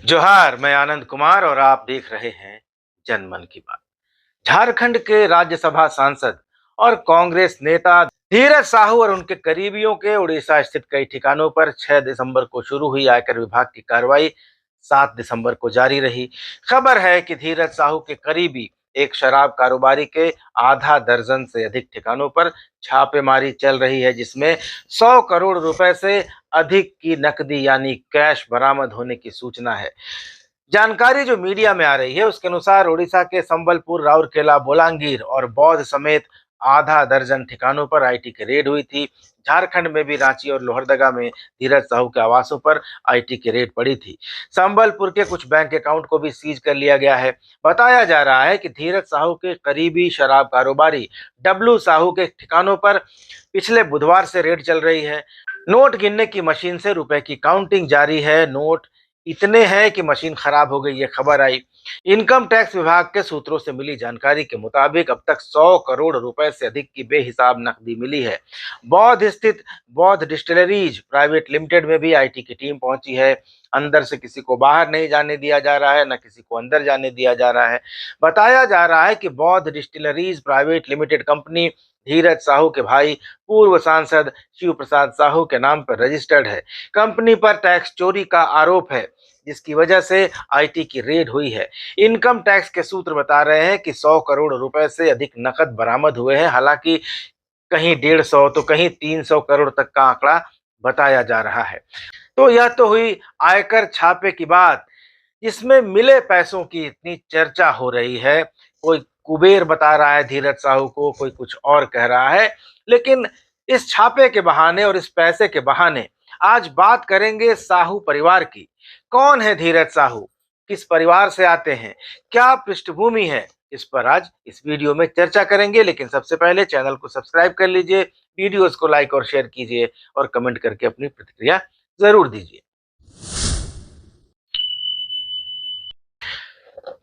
जोहार, मैं आनंद कुमार और आप देख रहे हैं जनमन की बात। झारखंड के राज्यसभा सांसद और कांग्रेस नेता धीरज साहू और उनके करीबियों के उड़ीसा स्थित कई ठिकानों पर 6 दिसंबर को शुरू हुई आयकर विभाग की कार्रवाई 7 दिसंबर को जारी रही। खबर है कि धीरज साहू के करीबी एक शराब कारोबारी के आधा दर्जन से अधिक ठिकानों पर छापेमारी चल रही है, जिसमें 100 करोड़ रुपए से अधिक की नकदी यानी कैश बरामद होने की सूचना है। जानकारी जो मीडिया में आ रही है उसके अनुसार उड़ीसा के संबलपुर, राउरकेला, बोलांगीर और बौद्ध समेत आधा दर्जन ठिकानों पर आईटी की रेड हुई थी। झारखंड में भी रांची और लोहरदगा में धीरज साहू के आवासों पर आईटी की रेड पड़ी थी। संबलपुर के कुछ बैंक अकाउंट को भी सीज कर लिया गया है। बताया जा रहा है कि धीरज साहू के करीबी शराब कारोबारी डब्लू साहू के ठिकानों पर पिछले बुधवार से रेड चल रही है। नोट गिनने की मशीन से रुपए की काउंटिंग जारी है। नोट इतने हैं कि मशीन खराब हो गई, ये खबर आई। इनकम टैक्स विभाग के सूत्रों से मिली जानकारी के मुताबिक अब तक 100 करोड़ रुपए से अधिक की बेहिसाब नकदी मिली है। बौद्ध स्थित बौद्ध डिस्टिलरीज प्राइवेट लिमिटेड में भी आईटी की टीम पहुंची है। अंदर से किसी को बाहर नहीं जाने दिया जा रहा है, न किसी को अंदर जाने दिया जा रहा है। बताया जा रहा है कि बौद्ध डिस्टिलरीज प्राइवेट लिमिटेड कंपनी धीरज साहू के भाई पूर्व सांसद शिव प्रसाद साहू के नाम पर रजिस्टर्ड है। कंपनी पर टैक्स चोरी का आरोप है, जिसकी वजह से आईटी की रेड हुई है। इनकम टैक्स के सूत्र बता रहे हैं कि 100 करोड़ रुपए से अधिक नकद बरामद हुए हैं। हालांकि कहीं 150 तो कहीं 300 करोड़ तक का आंकड़ा बताया जा रहा है। तो यह तो हुई आयकर छापे की बात। इसमें मिले पैसों की इतनी चर्चा हो रही है। कोई कुबेर बता रहा है धीरज साहू को, कोई कुछ और कह रहा है। लेकिन इस छापे के बहाने और इस पैसे के बहाने आज बात करेंगे साहू परिवार की। कौन है धीरज साहू, किस परिवार से आते हैं, क्या पृष्ठभूमि है, इस पर आज इस वीडियो में चर्चा करेंगे। लेकिन सबसे पहले चैनल को सब्सक्राइब कर लीजिए, वीडियोस को लाइक और शेयर कीजिए और कमेंट करके अपनी प्रतिक्रिया जरूर दीजिए।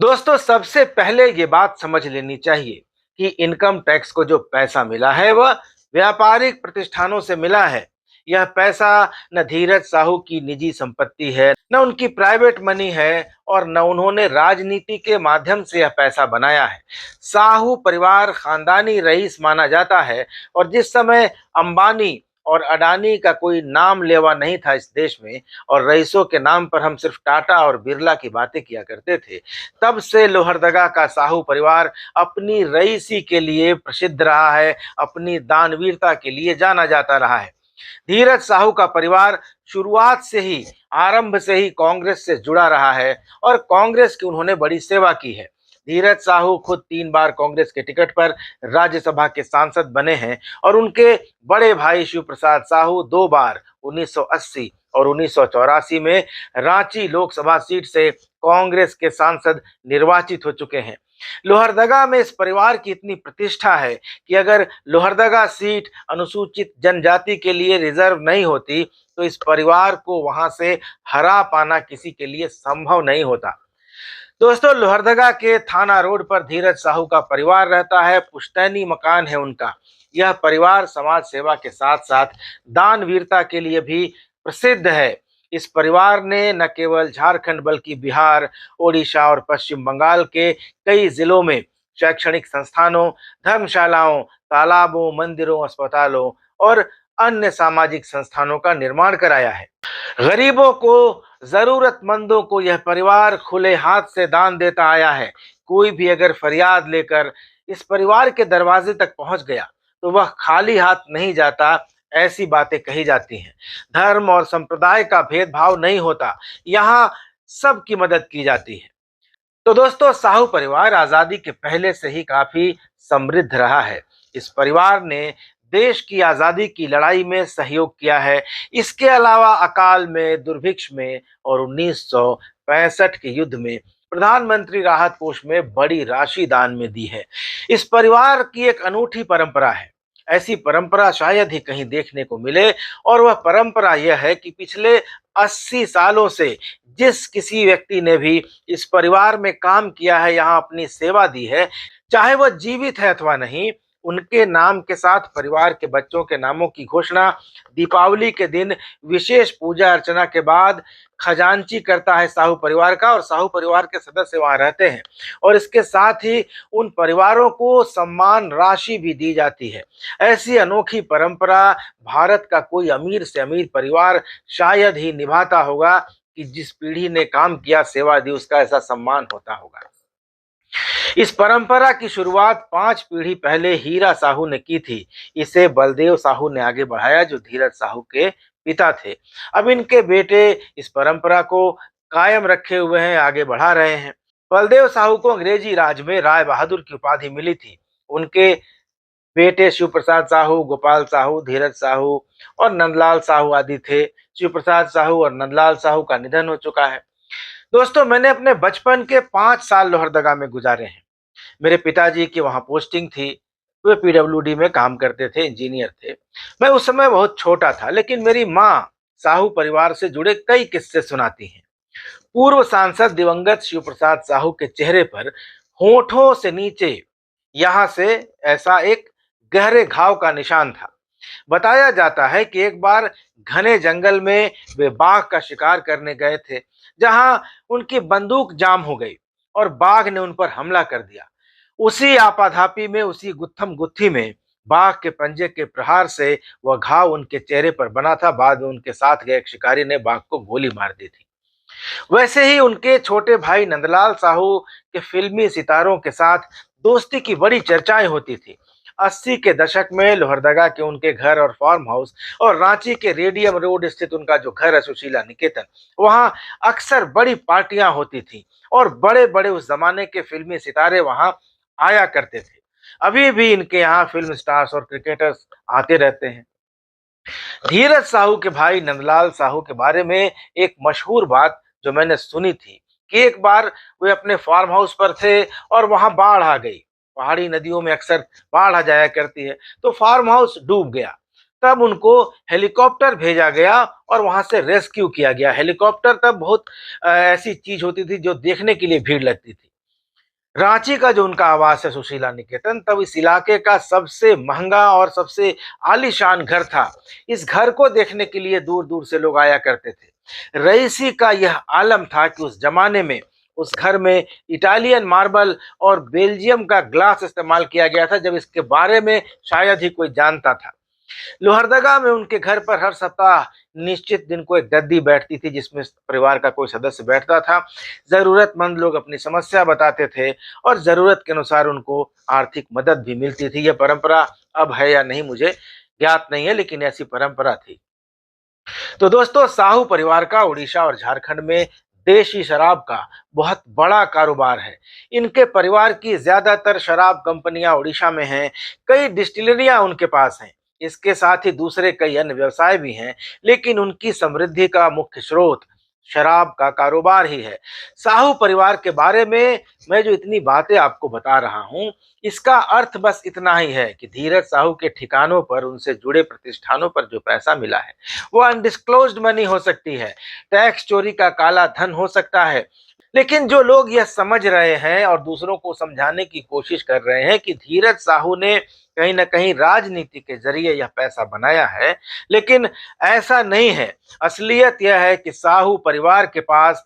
दोस्तों, सबसे पहले ये बात समझ लेनी चाहिए कि इनकम टैक्स को जो पैसा मिला है वह व्यापारिक प्रतिष्ठानों से मिला है। यह पैसा न धीरज साहू की निजी संपत्ति है, न उनकी प्राइवेट मनी है और न उन्होंने राजनीति के माध्यम से यह पैसा बनाया है। साहू परिवार खानदानी रईस माना जाता है और जिस समय अंबानी और अडानी का कोई नाम लेवा नहीं था इस देश में और रईसों के नाम पर हम सिर्फ टाटा और बिरला की बातें किया करते थे, तब से लोहरदगा का साहू परिवार अपनी रईसी के लिए प्रसिद्ध रहा है, अपनी दानवीरता के लिए जाना जाता रहा है। धीरज साहू का परिवार शुरुआत से ही, आरंभ से ही कांग्रेस से जुड़ा रहा है और कांग्रेस की उन्होंने बड़ी सेवा की है। धीरज साहू खुद 3 बार कांग्रेस के टिकट पर राज्यसभा के सांसद बने हैं और उनके बड़े भाई शिव प्रसाद साहू 2 बार 1980 और 1984 में रांची लोकसभा सीट से कांग्रेस के सांसद निर्वाचित हो चुके हैं। लोहरदगा में इस परिवार की इतनी प्रतिष्ठा है कि अगर लोहरदगा सीट अनुसूचित जनजाति के लिए रिजर्व नहीं होती तो इस परिवार को वहां से हरा पाना किसी के लिए संभव नहीं होता। दोस्तों, लोहरदगा के थाना रोड पर धीरज साहू का परिवार रहता है। पुश्तैनी मकान है उनका। यह परिवार समाज सेवा के साथ साथ दानवीरता के लिए भी प्रसिद्ध है। इस परिवार ने न केवल झारखंड बल्कि बिहार, ओडिशा और पश्चिम बंगाल के कई जिलों में शैक्षणिक संस्थानों, धर्मशालाओं, तालाबों, मंदिरों, अस्पतालों और अन्य सामाजिक संस्थानों का निर्माण कराया है। गरीबों को, जरूरतमंदों को यह परिवार खुले हाथ से दान देता आया है। कोई भी अगर फरियाद लेकर इस परिवार के दरवाजे तक पहुंच गया तो वह खाली हाथ नहीं जाता। ऐसी बातें कही जाती हैं। धर्म और संप्रदाय का भेदभाव नहीं होता, यहाँ सबकी मदद की जाती है। तो दोस्तों, साहू परिवार आजादी के पहले से ही काफी समृद्ध रहा है। इस परिवार ने देश की आजादी की लड़ाई में सहयोग किया है। इसके अलावा अकाल में, दुर्भिक्ष में और 1965 के युद्ध में प्रधानमंत्री राहत कोष में बड़ी राशि दान में दी है। इस परिवार की एक अनूठी परंपरा है। ऐसी परंपरा शायद ही कहीं देखने को मिले और वह परंपरा यह है कि पिछले 80 सालों से जिस किसी व्यक्ति ने भी इस परिवार में काम किया है, यहाँ अपनी सेवा दी है, चाहे वह जीवित है अथवा नहीं, उनके नाम के साथ परिवार के बच्चों के नामों की घोषणा दीपावली के दिन विशेष पूजा अर्चना के बाद खजांची करता है साहू परिवार का, और साहू परिवार के सदस्य वहां रहते हैं और इसके साथ ही उन परिवारों को सम्मान राशि भी दी जाती है। ऐसी अनोखी परंपरा भारत का कोई अमीर से अमीर परिवार शायद ही निभाता होगा कि जिस पीढ़ी ने काम किया, सेवा दी, उसका ऐसा सम्मान होता होगा। इस परंपरा की शुरुआत 5 पीढ़ी पहले हीरा साहू ने की थी। इसे बलदेव साहू ने आगे बढ़ाया, जो धीरज साहू के पिता थे। अब इनके बेटे इस परंपरा को कायम रखे हुए हैं, आगे बढ़ा रहे हैं। बलदेव साहू को अंग्रेजी राज में राय बहादुर की उपाधि मिली थी। उनके बेटे शिव प्रसाद साहू, गोपाल साहू, धीरज साहू और नंदलाल साहू आदि थे। शिव प्रसाद साहू और नंदलाल साहू का निधन हो चुका है। दोस्तों, मैंने अपने बचपन के 5 साल लोहरदगा में गुजारे हैं। मेरे पिताजी की वहां पोस्टिंग थी। वे पीडब्ल्यूडी में काम करते थे, इंजीनियर थे। मैं उस समय बहुत छोटा था, लेकिन मेरी माँ साहू परिवार से जुड़े कई किस्से सुनाती हैं। पूर्व सांसद दिवंगत शिव प्रसाद साहू के चेहरे पर होठों से नीचे यहां से ऐसा एक गहरे घाव का निशान था। बताया जाता है कि एक बार घने जंगल में वे बाघ का शिकार करने गए थे, जहां उनकी बंदूक जाम हो गई और बाघ ने उन पर हमला कर दिया। उसी आपाधापी में, उसी गुत्थम गुत्थी में बाघ के पंजे के प्रहार से वह घाव उनके चेहरे पर बना था। बाद में उनके साथ गए एक शिकारी ने बाघ को गोली मार दी थी। वैसे ही उनके छोटे भाई नंदलाल साहू के फिल्मी सितारों के साथ दोस्ती की बड़ी चर्चाएं होती थी। 80 के दशक में लोहरदगा के उनके घर और फार्म हाउस और रांची के रेडियम रोड स्थित उनका जो घर है सुशीला निकेतन, वहां अक्सर बड़ी पार्टियां होती थी और बड़े बड़े उस जमाने के फिल्मी सितारे वहां आया करते थे। अभी भी इनके यहाँ फिल्म स्टार्स और क्रिकेटर्स आते रहते हैं। धीरज साहू के भाई नंदलाल साहू के बारे में एक मशहूर बात जो मैंने सुनी थी कि एक बार वे अपने फार्म हाउस पर थे और वहां बाढ़ आ गई। पहाड़ी नदियों में अक्सर बाढ़ आ जाया करती है, तो फार्म हाउस डूब गया। तब उनको हेलीकॉप्टर भेजा गया और वहां से रेस्क्यू किया गया। हेलीकॉप्टर तब बहुत ऐसी चीज होती थी जो देखने के लिए भीड़ लगती थी। रांची का जो उनका आवास है सुशीला निकेतन, तब इस इलाके का सबसे महंगा और सबसे आलीशान घर था। इस घर को देखने के लिए दूर दूर से लोग आया करते थे। रईसी का यह आलम था कि उस जमाने में उस घर में इटालियन मार्बल और बेल्जियम का ग्लास इस्तेमाल किया गया था, जब इसके बारे में शायद ही कोई जानता था। लोहरदगा में उनके घर पर हर सप्ताह निश्चित दिन को एक गद्दी बैठती थी, जिसमें परिवार का कोई सदस्य बैठता था। जरूरतमंद लोग अपनी समस्या बताते थे और जरूरत के अनुसार उनको आर्थिक मदद भी मिलती थी। यह परंपरा अब है या नहीं मुझे ज्ञात नहीं है, लेकिन ऐसी परंपरा थी। तो दोस्तों, साहू परिवार का उड़ीसा और झारखंड में देशी शराब का बहुत बड़ा कारोबार है। इनके परिवार की ज्यादातर शराब कंपनियां उड़ीसा में हैं। कई डिस्टिलरियां उनके पास हैं। इसके साथ ही दूसरे कई अन्य व्यवसाय भी हैं, लेकिन उनकी समृद्धि का मुख्य स्रोत शराब का कारोबार ही है। साहू परिवार के बारे में मैं जो इतनी बातें आपको बता रहा हूं, इसका अर्थ बस इतना ही है कि धीरज साहू के ठिकानों पर, उनसे जुड़े प्रतिष्ठानों पर जो पैसा मिला है, वो अनडिस्क्लोज्ड मनी हो सकती है, टैक्स चोरी का काला धन हो सकता है। लेकिन जो लोग यह समझ रहे हैं और दूसरों को समझाने की कोशिश कर रहे हैं कि धीरज साहू ने कहीं ना कहीं राजनीति के जरिए यह पैसा बनाया है, लेकिन ऐसा नहीं है। असलियत यह है कि साहू परिवार के पास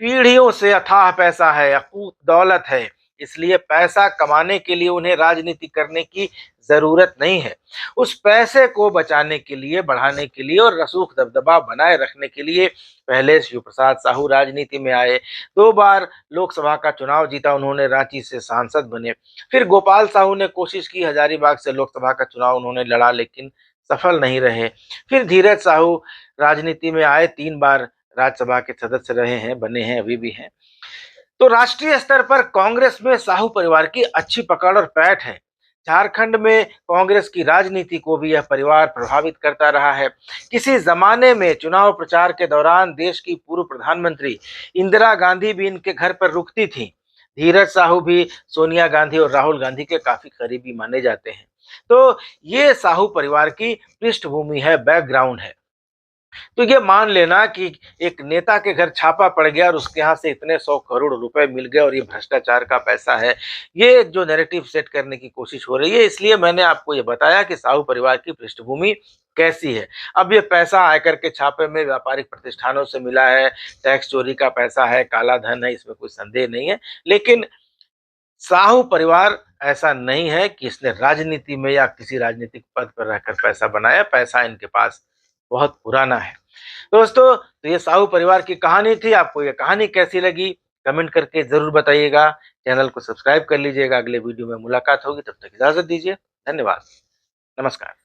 पीढ़ियों से अथाह पैसा है, अकूत दौलत है। इसलिए पैसा कमाने के लिए उन्हें राजनीति करने की जरूरत नहीं है। उस पैसे को बचाने के लिए, बढ़ाने के लिए और रसूख दबदबा बनाए रखने के लिए पहले शिव प्रसाद साहू राजनीति में आए। 2 बार लोकसभा का चुनाव जीता उन्होंने, रांची से सांसद बने। फिर गोपाल साहू ने कोशिश की, हजारीबाग से लोकसभा का चुनाव उन्होंने लड़ा, लेकिन सफल नहीं रहे। फिर धीरज साहू राजनीति में आए, 3 बार राज्यसभा के सदस्य रहे हैं, बने हैं, अभी भी हैं। तो राष्ट्रीय स्तर पर कांग्रेस में साहू परिवार की अच्छी पकड़ और पैठ है। झारखंड में कांग्रेस की राजनीति को भी यह परिवार प्रभावित करता रहा है। किसी जमाने में चुनाव प्रचार के दौरान देश की पूर्व प्रधानमंत्री इंदिरा गांधी भी इनके घर पर रुकती थी। धीरज साहू भी सोनिया गांधी और राहुल गांधी के काफी करीबी माने जाते हैं। तो ये साहू परिवार की पृष्ठभूमि है, बैकग्राउंड है। तो ये मान लेना कि एक नेता के घर छापा पड़ गया और उसके यहाँ से इतने 100 करोड़ रुपए मिल गए और ये भ्रष्टाचार का पैसा है। ये जो नैरेटिव सेट करने की कोशिश हो रही है, इसलिए मैंने आपको ये बताया कि साहू परिवार की पृष्ठभूमि कैसी है। अब ये पैसा आयकर के छापे में व्यापारिक प्रतिष्ठानों से मिला है, टैक्स चोरी का पैसा है, काला धन है, इसमें कोई संदेह नहीं है। लेकिन साहू परिवार ऐसा नहीं है कि इसने राजनीति में या किसी राजनीतिक पद पर रहकर पैसा बनाया। पैसा इनके पास बहुत पुराना है। दोस्तों, तो ये साहू परिवार की कहानी थी। आपको ये कहानी कैसी लगी? कमेंट करके ज़रूर बताइएगा। चैनल को सब्सक्राइब कर लीजिएगा। अगले वीडियो में मुलाकात होगी, तब तक इजाज़त दीजिए। धन्यवाद। नमस्कार।